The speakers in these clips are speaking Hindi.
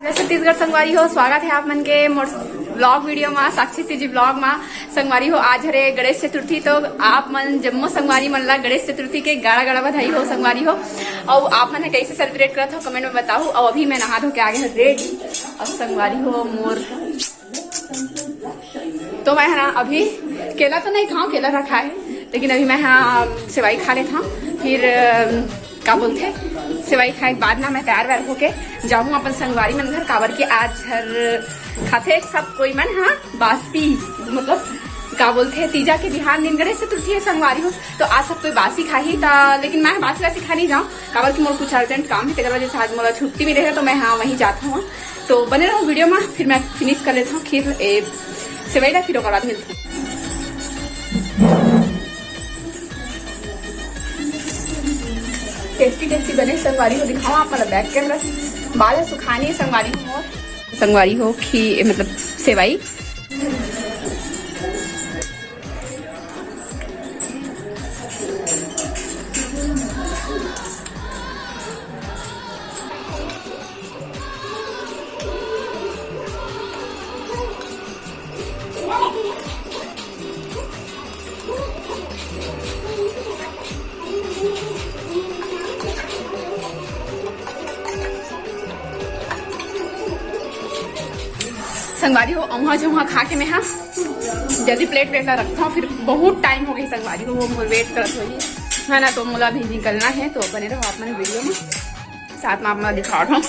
छत्तीसगढ़ संगवारी हो स्वागत है आप मन के मोर ब्लॉग वीडियो में साक्षी सी जी ब्लॉग में संगवारी हो। आज हरे गणेश चतुर्थी तो आप मन जम्मो संगवारी मन ला गणेश चतुर्थी के गाड़ा गाड़ा बधाई हो संगवारी हो। और आप मन कैसे सेलिब्रेट करते हो कमेंट में बताओ। और अभी मैं नहा धो के आगे रेडी और संगवारी हो मोर तो मैं ना अभी केला तो नहीं खाऊं, केला रखा है लेकिन अभी मैं हाँ सेवाई खा लेता हूँ। फिर क्या बोलते सेवाई खाए के बाद ना मैं तैयार वैयार होके जाऊँ अपन संगवारी मन घर काबर के आज हर खाते सब कोई मन हाँ बासी मतलब क्या बोलते तीजा के बिहान दिन गणेश चतुर्थी है संगवारी हो तो आज सब कोई बासी खा ही था। लेकिन मैं बासी वासी खा नहीं जाऊँ काबर की मोर कुछ अर्जेंट काम है तेरा वजह से आज मोला छुट्टी भी रहेगा तो मैं हाँ वहीं जाता हूँ। तो बने रहो वीडियो में फिर मैं फिनिश कर लेता हूँ खीर सेवाई ला फिर बाद मिलता हूँ। टेस्टी टेस्टी बने संगवारी हो दिखाओ आप मतलब बैक कैमरा बाल सुखानी संगवारी हो और संगवारी हो खी मतलब सेवाई संगवारी हो औहा जो खा के मैं हाँ जल्दी प्लेट वेटला रखता हूँ। फिर बहुत टाइम हो गई संगवारी हो वो वेट करत होगी है ना तो मोला भी निकलना है। तो बने रहो आप मैंने वीडियो में साथ में आप मैं दिखा रहा हूँ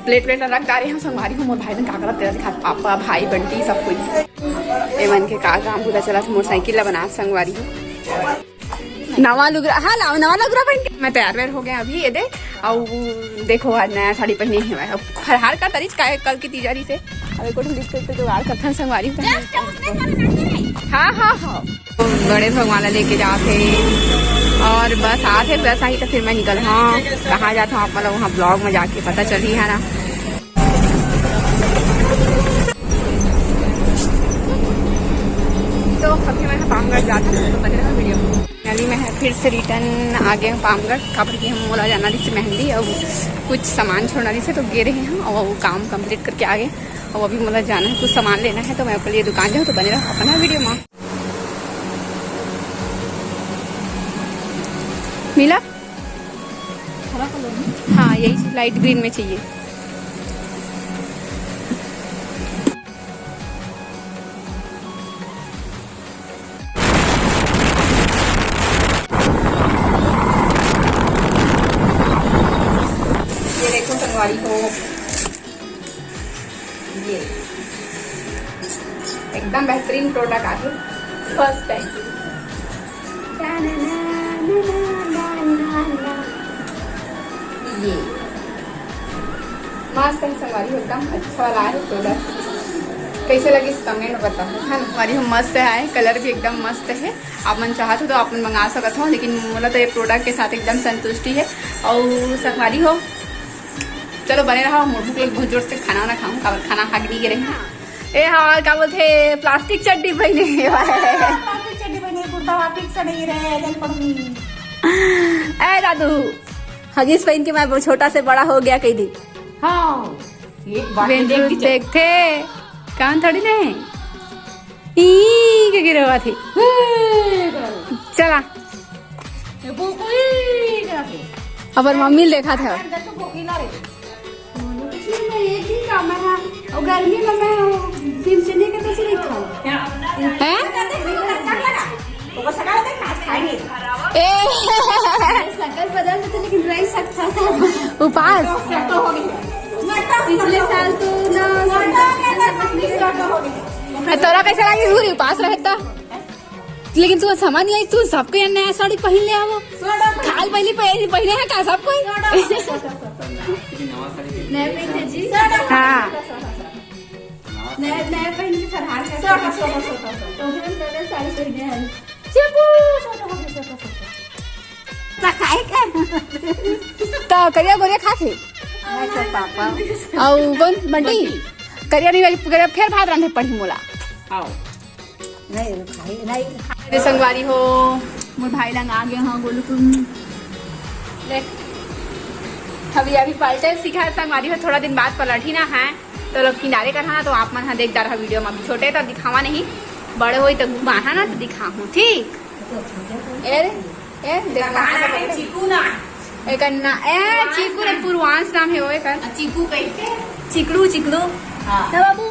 प्लेट वेटला रख डाले हैं संगवारी हो। मोर भाई बहन का करत तेरा दिखा पापा भाई बंटी सब कोई एवन के का काम पूरा चला था मोटरसाइकिल ला बना संगवारी हो नवा लुगरा हाँ नवा लुगरा पहन के मैं तैयार वैयार हो गया अभी ये दे। और देखो आज नया साड़ी पहनी है फरहार का तरीज का कल की तिजारी से अभी को ढूंढ जुगाड़ करता संगवारी हाँ हाँ हाँ गणेश भगवान लेके जाते और बस आते बस आई तो फिर मैं निकल हाँ कहाँ जाता हूँ आप मतलब वहाँ ब्लॉग में जाके पता चली है ना। तो अभी मैं पामगढ़ जाता हूँ तो बने रहा वीडियो अभी मैं फिर से रिटर्न आ गए हूँ पामगढ़ काबर की हम मोला जाना रही से मेहंदी और कुछ सामान छोड़ना रही से तो गे रहे हैं और वो काम कंप्लीट करके आ गए। और अभी मोला जाना है कुछ सामान लेना है तो मैं अपने लिए दुकान जाऊँ तो बने रहा अपना वीडियो में मिला हाँ यही लाइट ग्रीन में चाहिए। संगवारी हो ये एकदम बेहतरीन प्रोडक्ट आ है फर्स्ट टाइम ये मस्त है संगवारी एकदम अच्छा वाला है प्रोडक्ट। कैसे लगी कमेंट में बताओ है ना। हमारी हम मस्त है कलर भी एकदम मस्त है आप मन चाहते हो तो आप मन मंगा सकते हो लेकिन बोला तो ये प्रोडक्ट के साथ एकदम संतुष्टि है। और संगवारी हो चलो बने रहा मोर भूख लगी बहुत जोर से खाना ना खाऊं काबर खाना खा के नहीं रहे ए हाँ क्या बोलते प्लास्टिक चड्डी पहने ए दादू हगीज पहन के मैं छोटा से बड़ा हो गया कई दिन हाँ देखते कान थोड़ी ने क्या गिरे हुआ थी चला अब मम्मी देखा था और गर्मी में मैं फिर चने के तो नहीं खाऊं हैं शकल बदल तो लेकिन रह सकता था उपास पिछले साल तो ना तोरा कैसे लगी पूरी उपास रहता लेकिन तू समझ नहीं आई तू सबको नया साड़ी पहन ले आवो खाल पहले है का सब कोई हाँ नया पहन के फरहार तो करिया गोरिया खा थे पापा और कौन बंटी करिया नहीं करिया फिर भात रांधे पढ़ी मोला नहीं संगवारी हो मोर भाई लंग आ गया हाँ बोलो तुम अभी अभी पलटे सीखा संगवारी हो, थोड़ा दिन बाद पलटी ना है तो लोग किनारे का ना, तो आप मन देख रहा वीडियो में। छोटे तो दिखावा नहीं, बड़े हो तो घुमाना ना तो दिखाऊं, ठीक। चीकू ना चीकू ने पूर्वांश नाम है वो एक चीकू कहते, चिकड़ू चिकड़ू बाबू।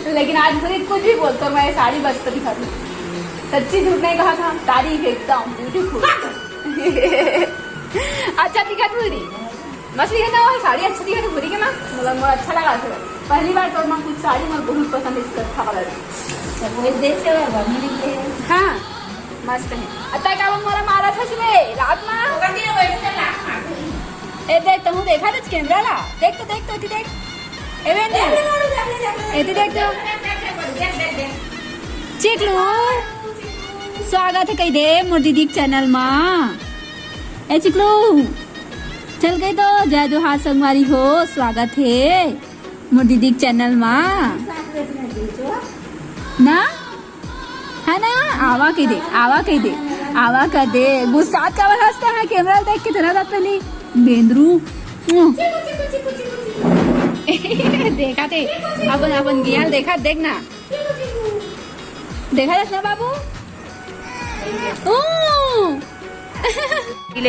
लेकिन आज कुछ भी बोलता मैं साड़ी बस तो दिखा दूँ, सच्ची झूठ नहीं कहा था, तारीफ एकदम ब्यूटीफुल। अच्छा दिखा पूरी मस्त दिखा था, साड़ी अच्छा दिखा था पूरी के ना, मतलब मुझे अच्छा लगा था। पहली बार तो मैं कुछ साड़ी मुझे बहुत पसंद इसका था कलर। हाँ मस्त है। अतः क्या वो मोरा मारा था सुबह रात में। ए देख तुम देखा था कैमरा ला, देख तो देख देख तो चिकलू स्वागत है कही दे मोर दीदी चैनल में। ए चिकलू चल गई तो जय जोहार संगवारी हो, स्वागत है मोर दीदी चैनल में ना, है ना। आवा कह दे गुस्सा का हंसता है कैमरा देख के तेरा दांत पहले बेंद्रू। देखा थे अपन गियाल देखा, देखना ना बाबू।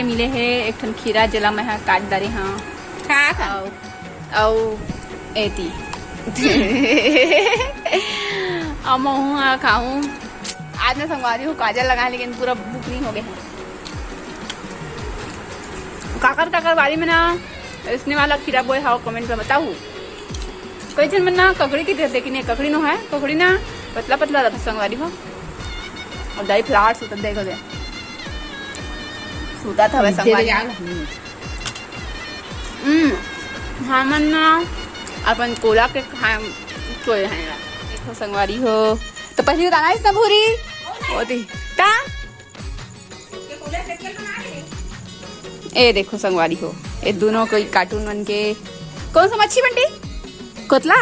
मिले है एक ठन खीरा जला में काट दारे हाँ औ एती खाऊं। आज मैं संगवारी हूँ काजल लगा, लेकिन पूरा भूख नहीं हो गया है। काकर बारी में ना इसने वाला खीरा बोए हाँ कमेंट में बताऊ। कोई जन में ना ककड़ी की देते कि नहीं, ककड़ी नो है, ककड़ी ना पतला रहता संगवारी हो। और दाई फ्लावर सूता देखो दे सूता था वैसा संगवारी। हाँ मन ना अपन कोला के खाए कोई है ना। देखो संगवारी हो तो पहले बताना इतना भूरी होती का। ए देखो संगवारी हो ये दोनों कोई कार्टून बन के। कौन सा मच्छी बंटी? कोतला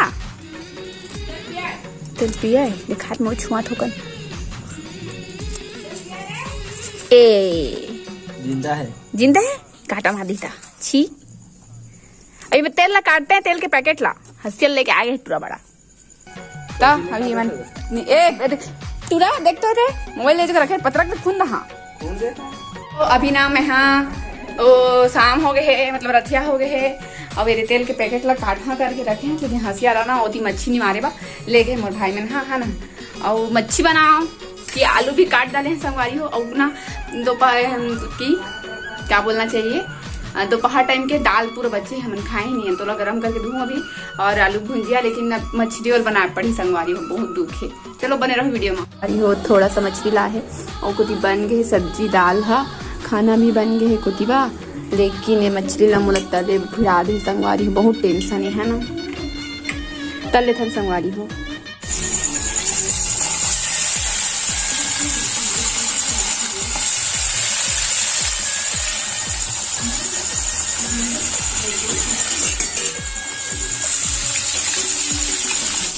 तिलपिया है, दिखा मोर छुआ ठोकन। ए जिंदा है काटा मार दी था छी। अभी तेल ला काटते हैं, तेल के पैकेट ला हंसियल लेके आ गए पूरा बड़ा। तो अभी मन ए तूरा देख तो रे मोबाइल ले रखे पत्रक में खून रहा। तो अभी ना मैं हाँ ओ शाम हो गए है, मतलब रथिया हो गए है। अब ये तेल के पैकेट ला काटना करके रखे हैं, क्योंकि हंसिया रहा ना ओती मच्छी नहीं मारे बा ले गए मोर भाई मैंने। हाँ है ना और मच्छी बनाओ कि आलू भी काट डाले हैं संगवारी हो। और ना दोपहर की क्या बोलना चाहिए, दोपहर टाइम के दाल पूरे बच्चे हमन खाए नहीं है, तो ला गरम करके दूँ अभी और आलू भुंजिया। लेकिन मछली और बना पड़ी संगवारी हो, बहुत दुख है। चलो बने रहो वीडियो में। अरे हो थोड़ा सा मछली ला है और कुछ बन गए सब्जी दाल है, खाना भी बन गए है कुतिबा। लेकिन ये मछली ला मुझे तले भिड़ा दे संगवारी हो, बहुत टेंशन है ना। तले थन संगवारी हो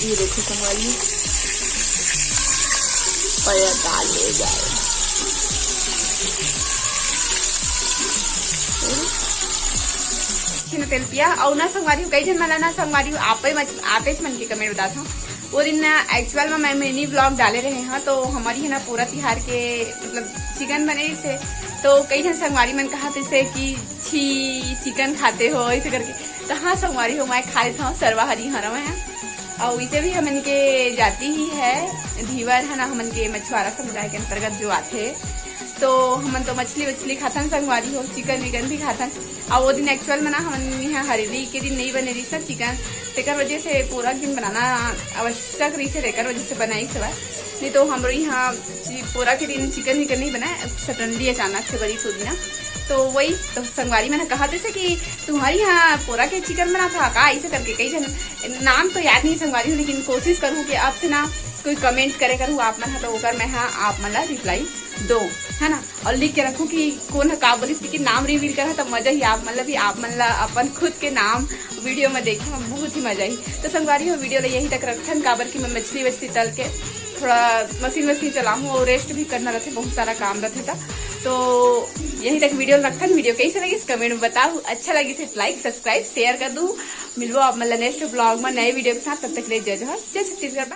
ये देखो संगवारी और दाल ले जाए। तेल पिया और ना संगवारी कई जन मला ना संगवारी आपे मन के कमेंट बता था। वो दिन ना एक्चुअल में मैं मिनी ब्लॉग डाले रहे हैं, तो हमारी है ना पूरा तिहार के मतलब चिकन बने से। तो कई जन संगवारी मन कहा थे कि छी चिकन खाते हो ऐसे करके। तो हाँ संगवारी हो मैं खा लेता हूँ सरवा हरी हरा में। और इसे भी हमन के जाती ही है धीवर है ना, हमन के मछुआरा समुदाय के अंतर्गत जो आते। तो हमन तो मछली खातन संगवारी हो, चिकन विकन भी खातन। और वो दिन एक्चुअल में ना हमन यहाँ हरेली के दिन नहीं बने रही सब चिकन, तेकर वजह से पूरा दिन बनाना आवश्यक रही से, तेकर वजह से बनाई सब। नहीं तो हमारे यहाँ पूरा के दिन चिकन विकन नहीं बनाए, सडनली अचानक से बड़ी सोदी ना। तो वही तो संगवारी मैंने कहा जैसे कि तुम्हारी यहाँ पोरा के चिकन बना था का ऐसे करके। कई जन नाम तो याद नहीं संगवारी हूँ, लेकिन कोशिश करूँ कि आपसे ना कोई कमेंट करे करूँ आप मन तो ओकर मैं हाँ आप मन ला रिप्लाई दो, है ना। और लिख के रखूँ कि कौन का बोलिस कि नाम रिवील करा तो मजा ही आप मतलब भी आप मन ला अपन खुद के नाम वीडियो में देखे में बहुत ही मजा ही। तो संगवारी हो वीडियो ला यही तक रखन काबर की मैं मछली वछली तल के थोड़ा मशीन वशीन चलाऊँ और रेस्ट भी करना रहते, बहुत सारा काम रहता था। तो यही तक वीडियो रखन। वीडियो कैसे लगी कमेंट में बताओ, अच्छा लगी सिर्फ लाइक सब्सक्राइब शेयर कर दूँ। मिलवो आप मतलब नेक्स्ट ब्लॉग में नए वीडियो के साथ, तब तक ले जय जोहर, जय छत्तीसगढ़।